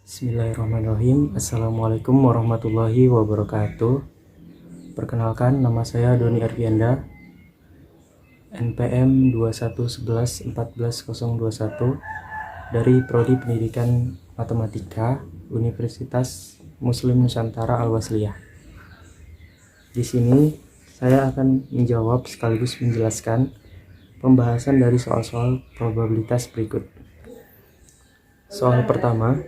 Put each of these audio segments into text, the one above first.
Bismillahirrahmanirrahim. Assalamualaikum warahmatullahi wabarakatuh. Perkenalkan, nama saya Doni Arvianda, NPM 211114021 dari Prodi Pendidikan Matematika Universitas Muslim Nusantara Al-Wasliyah. Di sini saya akan menjawab sekaligus menjelaskan pembahasan dari soal-soal probabilitas berikut. Soal pertama,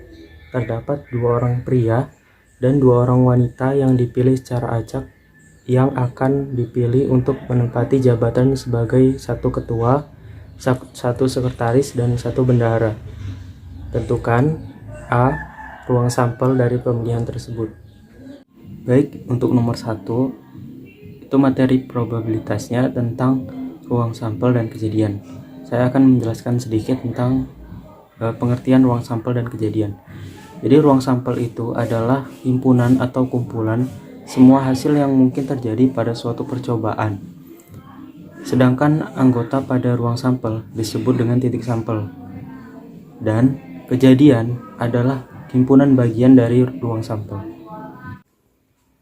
terdapat 2 orang pria dan 2 orang wanita yang dipilih secara acak yang akan dipilih untuk menempati jabatan sebagai satu ketua, satu sekretaris, dan satu bendahara. Tentukan A. Ruang sampel dari pemilihan tersebut. Baik, untuk nomor 1 itu materi probabilitasnya tentang ruang sampel dan kejadian. Saya akan menjelaskan sedikit tentang pengertian ruang sampel dan kejadian. Jadi ruang sampel itu adalah himpunan atau kumpulan semua hasil yang mungkin terjadi pada suatu percobaan. Sedangkan anggota pada ruang sampel disebut dengan titik sampel. Dan kejadian adalah himpunan bagian dari ruang sampel.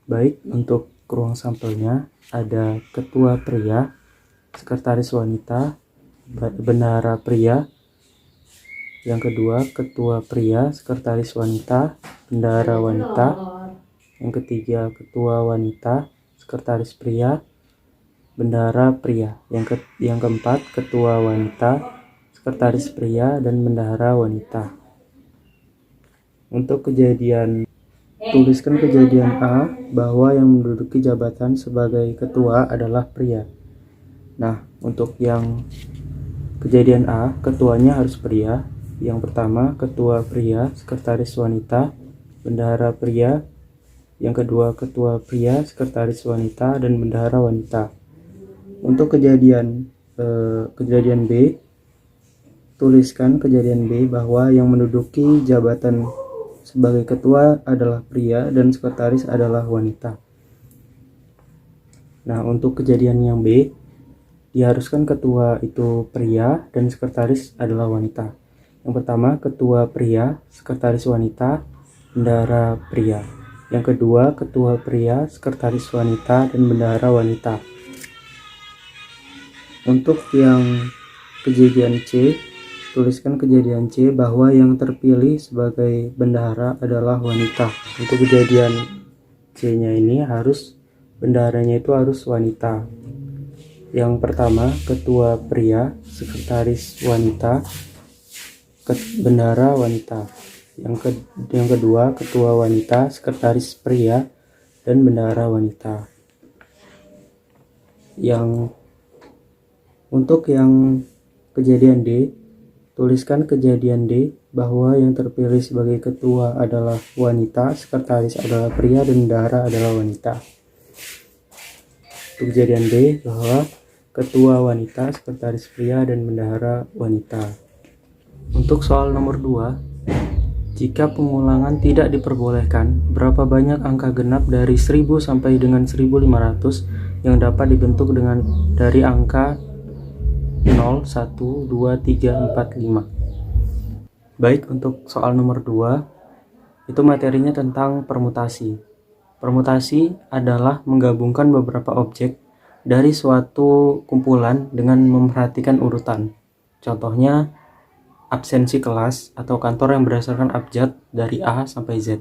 Baik, untuk ruang sampelnya ada ketua pria, sekretaris wanita, bendahara pria. Yang kedua, ketua pria, sekretaris wanita, bendahara wanita. Yang ketiga, ketua wanita, sekretaris pria, bendahara pria. Yang keempat, ketua wanita, sekretaris pria, dan bendahara wanita. Untuk kejadian, tuliskan kejadian A bahwa yang menduduki jabatan sebagai ketua adalah pria. Nah, untuk yang kejadian A, ketuanya harus pria. Yang pertama, ketua pria, sekretaris wanita, bendahara pria. Yang kedua, ketua pria, sekretaris wanita, dan bendahara wanita. Untuk kejadian B, tuliskan kejadian B bahwa yang menduduki jabatan sebagai ketua adalah pria dan sekretaris adalah wanita. Nah, untuk kejadian yang B, diharuskan ketua itu pria dan sekretaris adalah wanita. Yang pertama, ketua pria, sekretaris wanita, bendahara pria. Yang kedua, ketua pria, sekretaris wanita, dan bendahara wanita. Untuk yang kejadian C, tuliskan kejadian C bahwa yang terpilih sebagai bendahara adalah wanita. Untuk kejadian C-nya ini bendaharanya itu harus wanita. Yang pertama, ketua pria, sekretaris wanita, bendahara wanita. Yang kedua, ketua wanita, sekretaris pria, dan bendahara wanita. Untuk yang kejadian D, tuliskan kejadian D bahwa yang terpilih sebagai ketua adalah wanita, sekretaris adalah pria, dan bendahara adalah wanita. Untuk kejadian D bahwa ketua wanita, sekretaris pria, dan bendahara wanita. Untuk soal nomor 2, jika pengulangan tidak diperbolehkan, berapa banyak angka genap dari 1000 sampai dengan 1500 yang dapat dibentuk dari angka 0, 1, 2, 3, 4, 5. Baik, untuk soal nomor 2, itu materinya tentang permutasi. Permutasi adalah menggabungkan beberapa objek dari suatu kumpulan dengan memperhatikan urutan. Contohnya, absensi kelas atau kantor yang berdasarkan abjad dari A sampai Z.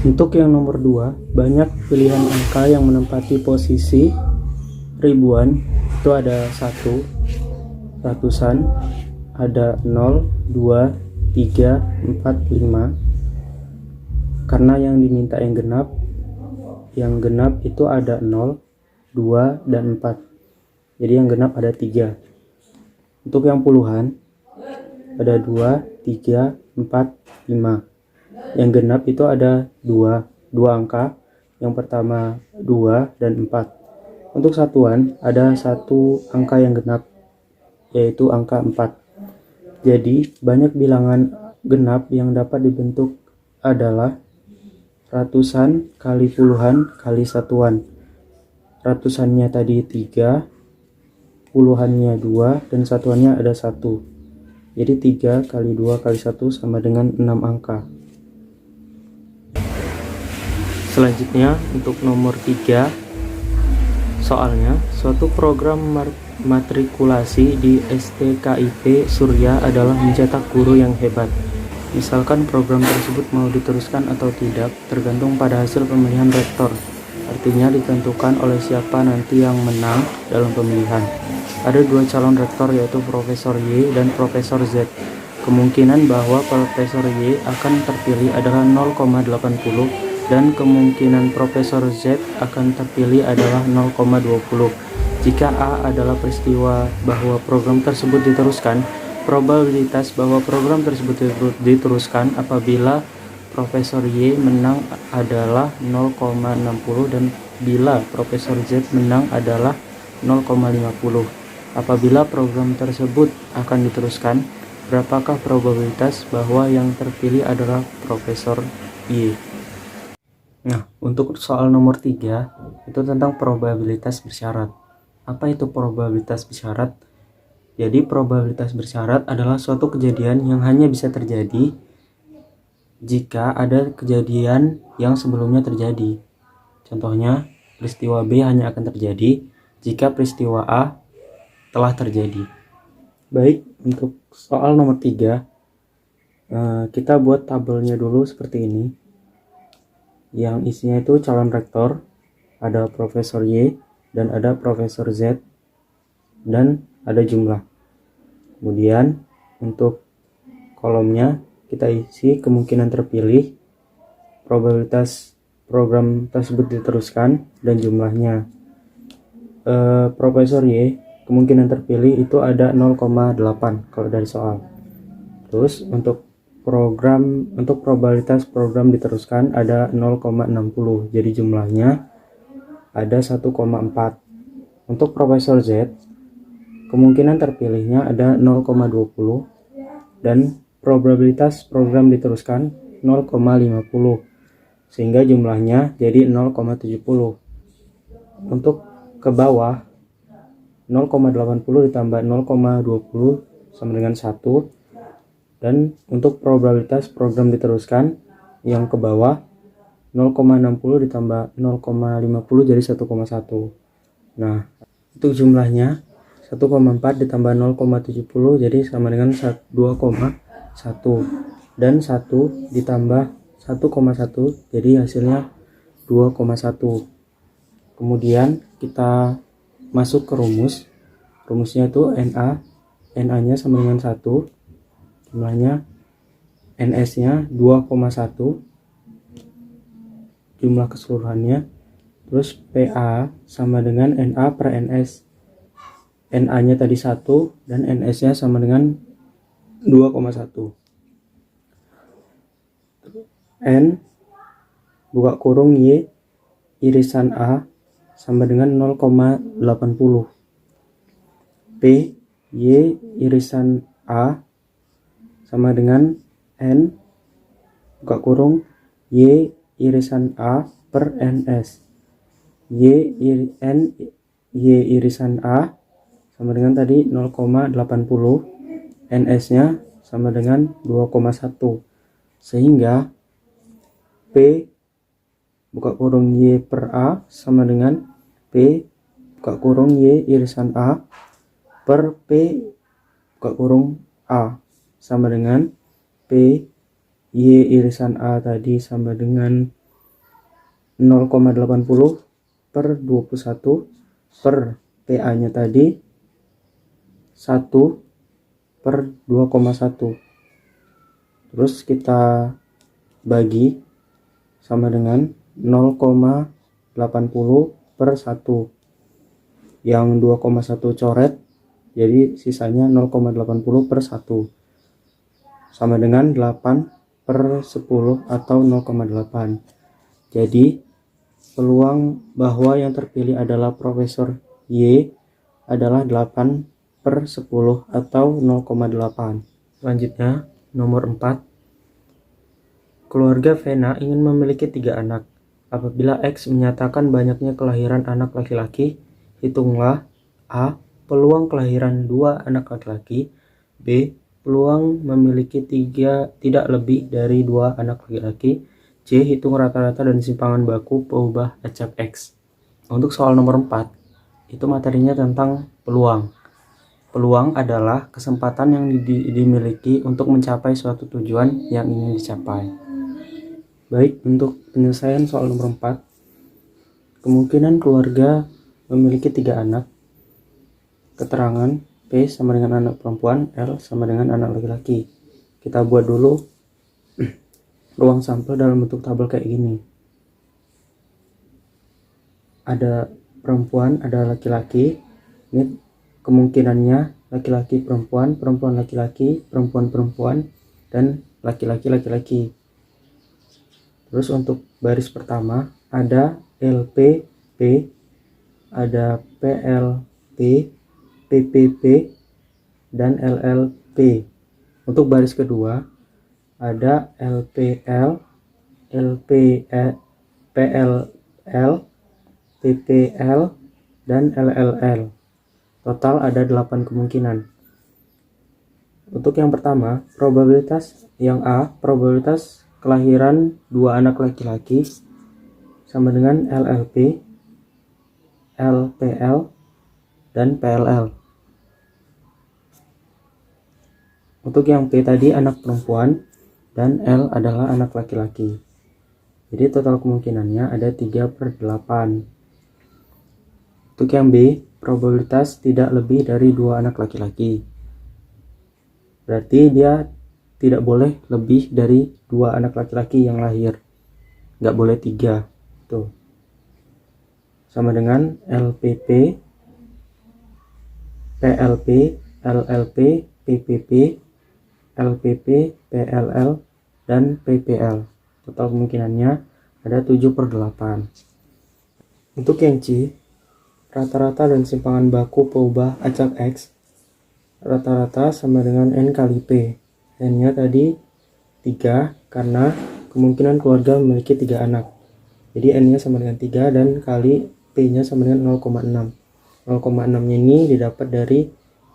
Untuk yang nomor 2, banyak pilihan angka yang menempati posisi ribuan. Itu ada 1, ratusan, ada 0, 2, 3, 4, 5. Karena yang diminta yang genap itu ada 0, 2, dan 4. Jadi yang genap ada 3. Untuk yang puluhan ada 2, 3, 4, 5. Yang genap itu ada 2 angka. Yang pertama 2 dan 4. Untuk satuan ada 1 angka yang genap, yaitu angka 4. Jadi banyak bilangan genap yang dapat dibentuk adalah ratusan kali puluhan kali satuan. Ratusannya tadi 3, puluhannya 2, dan satuannya ada 1. Jadi 3 kali 2 kali 1 sama dengan 6 angka. Selanjutnya untuk nomor 3, soalnya suatu program matrikulasi di STKIP Surya adalah mencetak guru yang hebat. Misalkan program tersebut mau diteruskan atau tidak tergantung pada hasil pemilihan rektor. Artinya ditentukan oleh siapa nanti yang menang dalam pemilihan. Ada 2 calon rektor yaitu Profesor Y dan Profesor Z. Kemungkinan bahwa Profesor Y akan terpilih adalah 0,80 dan kemungkinan Profesor Z akan terpilih adalah 0,20. Jika A adalah peristiwa bahwa program tersebut diteruskan, probabilitas bahwa program tersebut diteruskan apabila Profesor Y menang adalah 0,60 dan bila Profesor Z menang adalah 0,50. Apabila program tersebut akan diteruskan, berapakah probabilitas bahwa yang terpilih adalah Profesor Y? Nah, untuk soal nomor 3 itu tentang probabilitas bersyarat. Apa itu probabilitas bersyarat? Jadi probabilitas bersyarat adalah suatu kejadian yang hanya bisa terjadi jika ada kejadian yang sebelumnya terjadi. Contohnya, peristiwa B hanya akan terjadi jika peristiwa A telah terjadi. Baik, untuk soal nomor 3, kita buat tabelnya dulu seperti ini. Yang isinya itu calon rektor, ada Profesor Y dan ada Profesor Z, dan ada jumlah. Kemudian untuk kolomnya kita isi kemungkinan terpilih, probabilitas program tersebut diteruskan, dan jumlahnya. Profesor Y kemungkinan terpilih itu ada 0,8 kalau dari soal. Terus untuk probabilitas program diteruskan ada 0,60, jadi jumlahnya ada 1,4. Untuk Profesor Z kemungkinan terpilihnya ada 0,20 dan probabilitas program diteruskan 0,50, sehingga jumlahnya jadi 0,70. Untuk ke bawah 0,80 ditambah 0,20 sama dengan 1, dan untuk probabilitas program diteruskan yang ke bawah 0,60 ditambah 0,50 jadi 1,1. Nah, untuk jumlahnya 1,4 ditambah 0,70 jadi sama dengan 2,1, dan 1 ditambah 1,1 jadi hasilnya 2,1. Kemudian kita masuk ke rumusnya itu NA nya sama dengan 1, jumlahnya NS nya 2,1 jumlah keseluruhannya, terus PA sama dengan NA per NS. NA nya tadi 1 dan NS nya sama dengan 2,1. N buka kurung Y irisan A sama dengan 0,80. P Y irisan A sama dengan N buka kurung Y irisan A per NS. Y irisan A sama dengan tadi 0,80, NS nya sama dengan 2,1, sehingga P buka kurung Y per A sama dengan P buka kurung Y irisan A per P buka kurung A sama dengan P Y irisan A tadi sama dengan 0,80 per 21 per PA nya tadi 1 per 2,1. Terus kita bagi sama dengan 0,80 per 1. Yang 2,1 coret, jadi sisanya 0,80 per 1 sama dengan 8 per 10 atau 0,8. Jadi peluang bahwa yang terpilih adalah Profesor Y adalah 8 per 10 atau 0,8. Selanjutnya nomor 4, keluarga Vena ingin memiliki 3 anak. Apabila X menyatakan banyaknya kelahiran anak laki-laki, hitunglah A. peluang kelahiran 2 anak laki-laki, B. peluang memiliki tidak lebih dari 2 anak laki-laki, C. Hitung rata-rata dan simpangan baku peubah acak X. Untuk soal nomor 4, itu materinya tentang peluang. Peluang adalah kesempatan yang dimiliki untuk mencapai suatu tujuan yang ingin dicapai. Baik, untuk penyelesaian soal nomor 4, kemungkinan keluarga memiliki 3 anak. Keterangan P sama dengan anak perempuan, L sama dengan anak laki-laki. Kita buat dulu ruang sampel dalam bentuk tabel kayak gini. Ada perempuan, ada laki-laki. Ini kemungkinannya laki-laki perempuan, perempuan laki-laki, perempuan perempuan, dan laki-laki laki-laki. Terus untuk baris pertama ada LPP, ada PLP, PPP, dan LLP. Untuk baris kedua ada LPL, PLL, PPL, dan LLL. Total ada 8 kemungkinan. Untuk yang pertama, probabilitas yang A, probabilitas kelahiran 2 anak laki-laki sama dengan LLP, LPL, dan PLL. Untuk yang P tadi anak perempuan dan L adalah anak laki-laki. Jadi total kemungkinannya ada 3/8. Untuk yang B, probabilitas tidak lebih dari 2 anak laki-laki. Berarti dia tidak boleh lebih dari 2 anak laki-laki yang lahir. Nggak boleh 3. Tuh. Sama dengan LPP, PLP, LLP, PPP, LPP, PLL, dan PPL. Total kemungkinannya ada 7/8. Untuk yang C, rata-rata dan simpangan baku peubah acak X. Rata-rata sama dengan N kali P. N-nya tadi 3 karena kemungkinan keluarga memiliki 3 anak. Jadi N-nya sama dengan 3 dan kali P-nya sama dengan 0,6. 0,6-nya ini didapat dari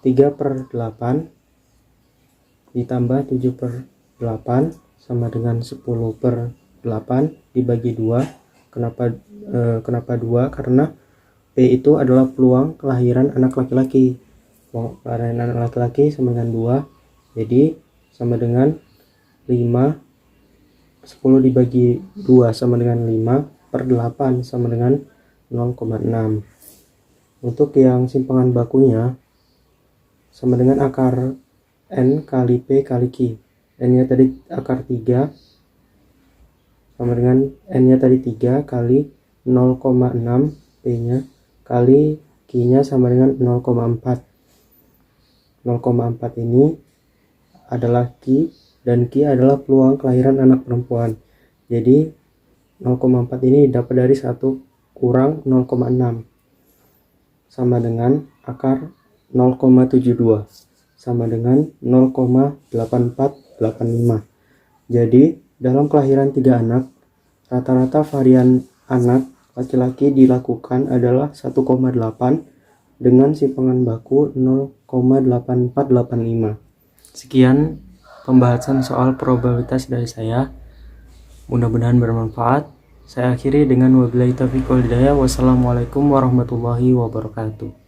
3/8 ditambah 7/8 sama dengan 10/8 dibagi 2. Kenapa 2? Karena P itu adalah peluang kelahiran anak laki-laki. Peluang kelahiran anak laki-laki sama dengan 2. Jadi sama dengan 5. 10 dibagi 2 sama dengan 5/8 sama dengan 0,6. Untuk yang simpangan bakunya sama dengan akar N kali P kali Q. N-nya tadi akar 3 sama dengan N-nya tadi 3 kali 0,6, P-nya kali Q-nya sama dengan 0,4. 0,4 ini adalah Q dan Q adalah peluang kelahiran anak perempuan. Jadi 0,4 ini dapat dari 1 kurang 0,6 sama dengan akar 0,72 sama dengan 0,8485. Jadi dalam kelahiran 3 anak, rata-rata varian anak laki-laki dilakukan adalah 1,8 dengan simpangan baku 0,8485. Sekian pembahasan soal probabilitas dari saya. Mudah-mudahan bermanfaat. Saya akhiri dengan wabillahi taufiq wal hidayah. Wassalamualaikum warahmatullahi wabarakatuh.